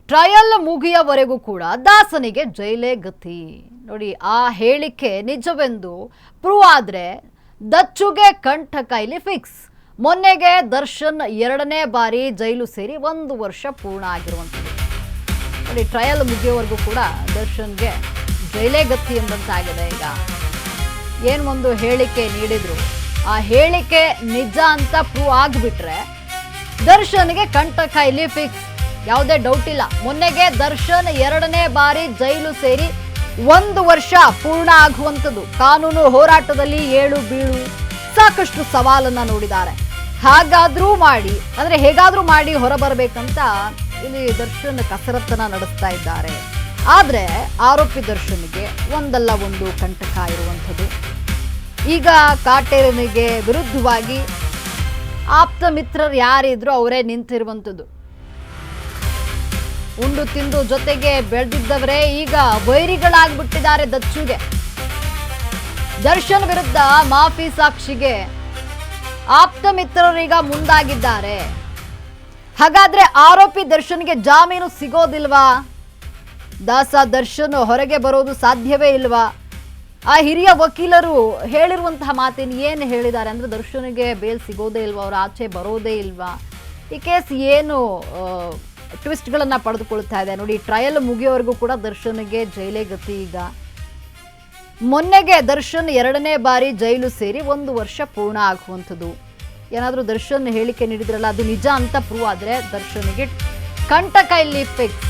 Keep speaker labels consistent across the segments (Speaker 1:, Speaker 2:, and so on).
Speaker 1: Trial ಮುಗಿಯವರೆಗೂ ಕೂಡ ದಾಸನಿಗೆ ಜೈಲೇ ಗತಿ. ನೋಡಿ, ಆ ಹೇಳಿಕೆ ನಿಜವೆಂದು ಪ್ರೂವ್ ಆದ್ರೆ ದಚ್ಚುಗೆ ಕಂಠಕ ಇಲ್ಲಿ ಫಿಕ್ಸ್. ಮೊನ್ನೆಗೆ ದರ್ಶನ್ 2ನೇ ಬಾರಿ ಜೈಲು ಸೇರಿ 1 ವರ್ಷ ಪೂರ್ಣ ಆಗಿರುವಂಥದ್ದು. ನೋಡಿ, ಟ್ರಯಲ್ ಮುಗಿಯೋವರೆಗೂ ಕೂಡ ದರ್ಶನ್ಗೆ ಜೈಲೇ ಗತಿ ಎಂಬಂತಾಗಿದೆ. ಈಗ ಒಂದು ಹೇಳಿಕೆ ನೀಡಿದ್ರು, ಆ ಹೇಳಿಕೆ ನಿಜ ಅಂತ ಪ್ರೂವ್ ಆಗಿಬಿಟ್ರೆ ದರ್ಶನ್ಗೆ ಕಂಠಕ ಇಲ್ಲಿ ಫಿಕ್ಸ್, ಯಾವುದೇ ಡೌಟ್ ಇಲ್ಲ. ಮೊನ್ನೆಗೆ ದರ್ಶನ್ 2ನೇ ಬಾರಿ ಜೈಲು ಸೇರಿ 1 ವರ್ಷ ಪೂರ್ಣ ಆಗುವಂಥದ್ದು. ಕಾನೂನು ಹೋರಾಟದಲ್ಲಿ ಏಳು ಬೀಳು ಸಾಕಷ್ಟು ಸವಾಲನ್ನ ನೋಡಿದ್ದಾರೆ. ಹೇಗಾದ್ರೂ ಮಾಡಿ ಹೊರಬರಬೇಕಂತ ಇಲ್ಲಿ ದರ್ಶನ್ ಕಸರತ್ತನ್ನ ನಡೆಸ್ತಾ ಇದ್ದಾರೆ. ಆದ್ರೆ ಆರೋಪಿ ದರ್ಶನ್ಗೆ ಒಂದಲ್ಲ ಒಂದು ಕಂಟಕ ಇರುವಂಥದ್ದು. ಈಗ ಕಾಟೇರನಿಗೆ ವಿರುದ್ಧವಾಗಿ ಆಪ್ತ ಮಿತ್ರರು ಯಾರಿದ್ರು ಅವರೇ ನಿಂತಿರುವಂಥದ್ದು. ಉಂಡು ತಿಂದು ಜೊತೆಗೆ ಬೆಳೆದಿದ್ದವರೇ ಈಗ ವೈರಿಗಳಾಗ್ಬಿಟ್ಟಿದ್ದಾರೆ ದಚ್ಚುಗೆ. ದರ್ಶನ್ ವಿರುದ್ಧ ಮಾಫಿ ಸಾಕ್ಷಿಗೆ ಆಪ್ತ ಮಿತ್ರರೀಗ ಮುಂದಾಗಿದ್ದಾರೆ. ಹಾಗಾದ್ರೆ ಆರೋಪಿ ದರ್ಶನ್ಗೆ ಜಾಮೀನು ಸಿಗೋದಿಲ್ವಾ? ದಾಸ ದರ್ಶನ್ ಹೊರಗೆ ಬರೋದು ಸಾಧ್ಯವೇ ಇಲ್ವಾ? ಆ ಹಿರಿಯ ವಕೀಲರು ಹೇಳಿರುವಂತಹ ಮಾತೇನು ಏನು ಹೇಳಿದ್ದಾರೆ ಅಂದ್ರೆ, ದರ್ಶನ್ಗೆ ಬೇಲ್ ಸಿಗೋದೇ ಇಲ್ವಾ, ಅವ್ರು ಆಚೆ ಬರೋದೇ ಇಲ್ವಾ? ಈ ಕೇಸ್ ಏನು ಟ್ವಿಸ್ಟ್ಗಳನ್ನ ಪಡೆದುಕೊಳ್ತಾ ಇದೆ ನೋಡಿ. ಟ್ರಯಲ್ ಮುಗಿಯೋವರೆಗೂ ಕೂಡ ದರ್ಶನ್ಗೆ ಜೈಲೇ ಗತಿ. ಈಗ ಮೊನ್ನೆಗೆ ದರ್ಶನ್ 2ನೇ ಬಾರಿ ಜೈಲು ಸೇರಿ 1 ವರ್ಷ ಪೂರ್ಣ ಆಗುವಂಥದ್ದು. ಏನಾದರೂ ದರ್ಶನ್ ಹೇಳಿಕೆ ನೀಡಿದ್ರಲ್ಲ, ಅದು ನಿಜ ಅಂತ ಪ್ರೂವ್ ಆದ್ರೆ ದರ್ಶನ್ಗೆ ಕಂಟಕ ಇಲ್ಲಿ ಫಿಕ್ಸ್.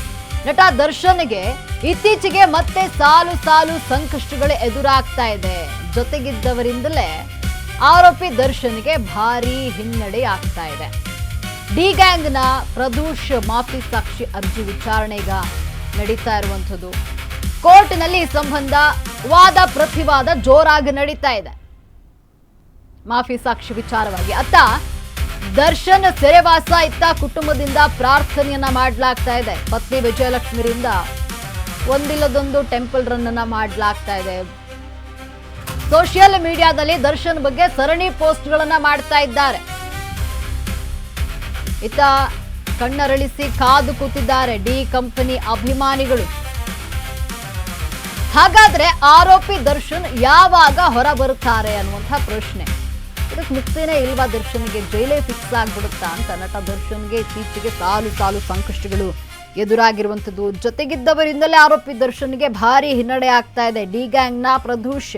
Speaker 1: ನಟ ದರ್ಶನ್ಗೆ ಇತ್ತೀಚೆಗೆ ಮತ್ತೆ ಸಾಲು ಸಾಲು ಸಂಕಷ್ಟಗಳು ಎದುರಾಗ್ತಾ ಇದೆ. ಜೊತೆಗಿದ್ದವರಿಂದಲೇ ಆರೋಪಿ ದರ್ಶನ್ಗೆ ಭಾರಿ ಹಿನ್ನಡೆ ಆಗ್ತಾ ಇದೆ. ಡಿ ಗ್ಯಾಂಗ್ನ ಪ್ರದೂಷ್ ಮಾಫಿ ಸಾಕ್ಷಿ ಅರ್ಜಿ ವಿಚಾರಣೆ ಈಗ ನಡೀತಾ ಇರುವಂಥದ್ದು. ಕೋರ್ಟ್ನಲ್ಲಿ ಈ ಸಂಬಂಧ ವಾದ ಪ್ರತಿವಾದ ಜೋರಾಗಿ ನಡೀತಾ ಇದೆ. ಮಾಫಿ ಸಾಕ್ಷಿ ವಿಚಾರವಾಗಿ ಅತ್ತ ದರ್ಶನ್ ಸೆರೆವಾಸ, ಇತ್ತ ಕುಟುಂಬದಿಂದ ಪ್ರಾರ್ಥನೆಯನ್ನ ಮಾಡಲಾಗ್ತಾ ಇದೆ. ಪತ್ನಿ ವಿಜಯಲಕ್ಷ್ಮಿರಿಂದ ಒಂದಿಲ್ಲದೊಂದು ಟೆಂಪಲ್ ರನ್ ಅನ್ನ ಮಾಡಲಾಗ್ತಾ ಇದೆ. ಸೋಷಿಯಲ್ ಮೀಡಿಯಾದಲ್ಲಿ ದರ್ಶನ್ ಬಗ್ಗೆ ಸರಣಿ ಪೋಸ್ಟ್ಗಳನ್ನ ಮಾಡ್ತಾ ಇದ್ದಾರೆ. ಇತ್ತ ಕಣ್ಣರಳಿಸಿ ಕಾದು ಕೂತಿದ್ದಾರೆ ಡಿ ಕಂಪನಿ ಅಭಿಮಾನಿಗಳು. ಹಾಗಾದ್ರೆ ಆರೋಪಿ ದರ್ಶನ್ ಯಾವಾಗ ಹೊರ ಬರುತ್ತಾರೆ ಅನ್ನುವಂತಹ ಪ್ರಶ್ನೆ. ಇದಕ್ಕೆ ಮುಕ್ತಿನೇ ಇಲ್ವಾ? ದರ್ಶನ್ಗೆ ಜೈಲೇ ಫಿಕ್ಸ್ ಆಗ್ಬಿಡುತ್ತಾ ಅಂತ ನಟ ದರ್ಶನ್ಗೆ ಇತ್ತೀಚೆಗೆ ಸಾಲು ಸಾಲು ಸಂಕಷ್ಟಗಳು ಎದುರಾಗಿರುವಂಥದ್ದು. ಜೊತೆಗಿದ್ದವರಿಂದಲೇ ಆರೋಪಿ ದರ್ಶನ್ಗೆ ಭಾರಿ ಹಿನ್ನಡೆ ಆಗ್ತಾ ಇದೆ. ಡಿ ಗ್ಯಾಂಗ್ನ ಪ್ರದೂಷ್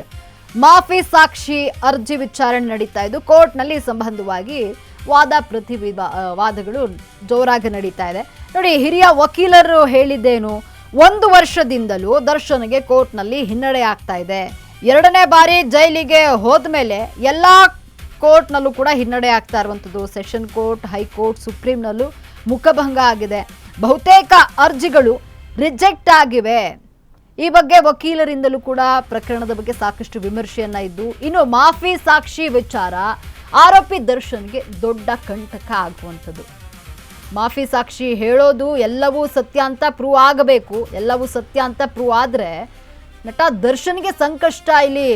Speaker 1: ಮಾಫಿ ಸಾಕ್ಷಿ ಅರ್ಜಿ ವಿಚಾರಣೆ ನಡೀತಾ ಇದ್ದು ಕೋರ್ಟ್ನಲ್ಲಿ ಸಂಬಂಧವಾಗಿ ವಾದ ಪ್ರತಿವಾದಗಳು ಜೋರಾಗಿ ನಡೀತಾ ಇದೆ. ನೋಡಿ, ಹಿರಿಯ ವಕೀಲರು ಹೇಳಿದ್ದೇನು, 1 ವರ್ಷದಿಂದಲೂ ದರ್ಶನ್ಗೆ ಕೋರ್ಟ್ನಲ್ಲಿ ಹಿನ್ನಡೆ ಆಗ್ತಾ ಇದೆ. 2ನೇ ಬಾರಿ ಜೈಲಿಗೆ ಹೋದ್ಮೇಲೆ ಎಲ್ಲಾ ಕೋರ್ಟ್ನಲ್ಲೂ ಕೂಡ ಹಿನ್ನಡೆ ಆಗ್ತಾ ಇರುವಂಥದ್ದು. ಸೆಷನ್ ಕೋರ್ಟ್, ಹೈಕೋರ್ಟ್, ಸುಪ್ರೀಂನಲ್ಲೂ ಮುಖಭಂಗ ಆಗಿದೆ. ಬಹುತೇಕ ಅರ್ಜಿಗಳು ರಿಜೆಕ್ಟ್ ಆಗಿವೆ. ಈ ಬಗ್ಗೆ ವಕೀಲರಿಂದಲೂ ಕೂಡ ಪ್ರಕರಣದ ಬಗ್ಗೆ ಸಾಕಷ್ಟು ವಿಮರ್ಶೆಯನ್ನ ಇದ್ದು, ಇನ್ನು ಮಾಫಿ ಸಾಕ್ಷಿ ವಿಚಾರ ಆರೋಪಿ ದರ್ಶನ್ಗೆ ದೊಡ್ಡ ಕಂಟಕ ಆಗುವಂಥದ್ದು. ಮಾಫಿ ಸಾಕ್ಷಿ ಹೇಳೋದು ಎಲ್ಲವೂ ಸತ್ಯ ಅಂತ ಪ್ರೂವ್ ಆಗಬೇಕು. ಎಲ್ಲವೂ ಸತ್ಯ ಅಂತ ಪ್ರೂವ್ ಆದ್ರೆ ನಟ ದರ್ಶನ್ಗೆ ಸಂಕಷ್ಟ ಇಲ್ಲಿ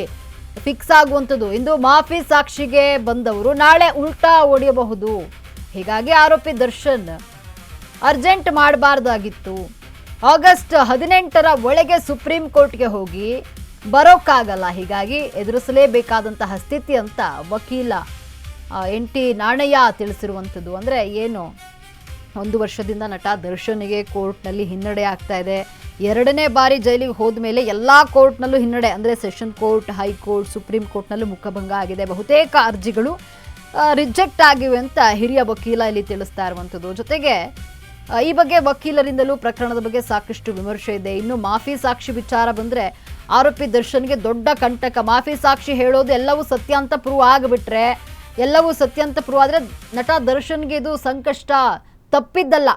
Speaker 1: ಫಿಕ್ಸ್ ಆಗುವಂಥದ್ದು. ಇಂದು ಮಾಫಿ ಸಾಕ್ಷಿಗೆ ಬಂದವರು ನಾಳೆ ಉಲ್ಟಾ ಹೊಡೆಯಬಹುದು. ಹೀಗಾಗಿ ಆರೋಪಿ ದರ್ಶನ್ ಅರ್ಜೆಂಟ್ ಮಾಡಬಾರ್ದಾಗಿತ್ತು. ಆಗಸ್ಟ್ 18ರ ಒಳಗೆ ಸುಪ್ರೀಂ ಕೋರ್ಟ್ಗೆ ಹೋಗಿ ಬರೋಕ್ಕಾಗಲ್ಲ. ಹೀಗಾಗಿ ಎದುರಿಸಲೇಬೇಕಾದಂತಹ ಸ್ಥಿತಿ ಅಂತ ವಕೀಲ NT ನಾಣಯ್ಯ ತಿಳಿಸಿರುವಂಥದ್ದು. ಅಂದರೆ ಏನು, 1 ವರ್ಷದಿಂದ ನಟ ದರ್ಶನ್ಗೆ ಕೋರ್ಟ್ನಲ್ಲಿ ಹಿನ್ನಡೆ ಆಗ್ತಾ ಇದೆ. 2ನೇ ಬಾರಿ ಜೈಲಿಗೆ ಹೋದ್ಮೇಲೆ ಎಲ್ಲ ಕೋರ್ಟ್ನಲ್ಲೂ ಹಿನ್ನಡೆ, ಅಂದರೆ ಸೆಷನ್ ಕೋರ್ಟ್, ಹೈಕೋರ್ಟ್, ಸುಪ್ರೀಂ ಕೋರ್ಟ್ನಲ್ಲೂ ಮುಖಭಂಗ ಆಗಿದೆ. ಬಹುತೇಕ ಅರ್ಜಿಗಳು ರಿಜೆಕ್ಟ್ ಆಗಿವೆ ಅಂತ ಹಿರಿಯ ವಕೀಲ ಇಲ್ಲಿ ತಿಳಿಸ್ತಾ ಇರುವಂಥದ್ದು. ಜೊತೆಗೆ ಈ ಬಗ್ಗೆ ವಕೀಲರಿಂದಲೂ ಪ್ರಕರಣದ ಬಗ್ಗೆ ಸಾಕಷ್ಟು ವಿಮರ್ಶೆ ಇದೆ. ಇನ್ನು ಮಾಫಿ ಸಾಕ್ಷಿ ವಿಚಾರ ಬಂದರೆ ಆರೋಪಿ ದರ್ಶನ್ಗೆ ದೊಡ್ಡ ಕಂಟಕ. ಮಾಫಿ ಸಾಕ್ಷಿ ಹೇಳೋದು ಎಲ್ಲವೂ ಸತ್ಯ ಅಂತ ಪ್ರೂವ್ ಆಗಿಬಿಟ್ರೆ, ಎಲ್ಲವೂ ಸತ್ಯ ಅಂತ ಪ್ರೂವ್ ಆದರೆ ನಟ ದರ್ಶನ್ಗೆ ಇದು ಸಂಕಷ್ಟ ತಪ್ಪಿದ್ದಲ್ಲ.